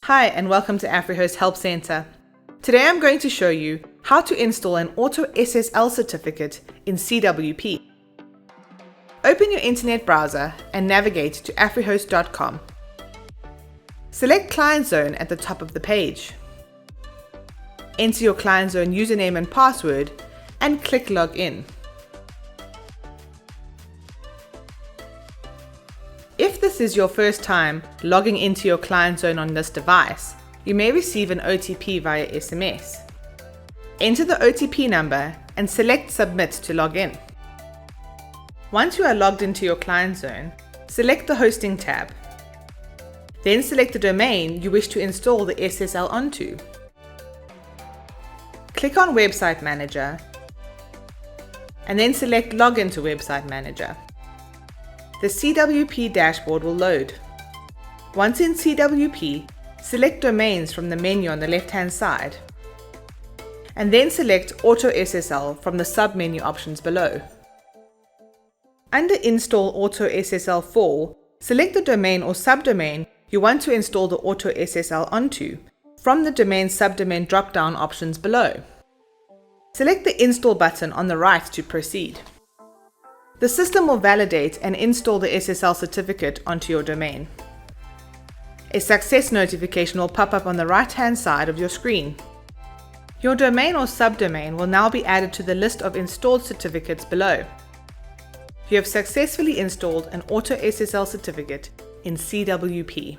Hi and welcome to AfriHost Help Center. Today I'm going to show you how to install an Auto SSL certificate in CWP. Open your internet browser and navigate to afrihost.com. Select ClientZone at the top of the page. Enter your ClientZone username and password and click Login. If this is your first time logging into your ClientZone on this device, you may receive an OTP via SMS. Enter the OTP number and select Submit to log in. Once you are logged into your ClientZone, select the Hosting tab. Then select the domain you wish to install the SSL onto. Click on Website Manager and then select Login to Website Manager. The CWP dashboard will load. Once in CWP, select Domains from the menu on the left-hand side, and then select Auto SSL from the sub-menu options below. Under Install Auto SSL for, select the domain or subdomain you want to install the Auto SSL onto from the Domain Subdomain drop-down options below. Select the Install button on the right to proceed. The system will validate and install the SSL certificate onto your domain. A success notification will pop up on the right-hand side of your screen. Your domain or subdomain will now be added to the list of installed certificates below. You have successfully installed an Auto SSL certificate in CWP.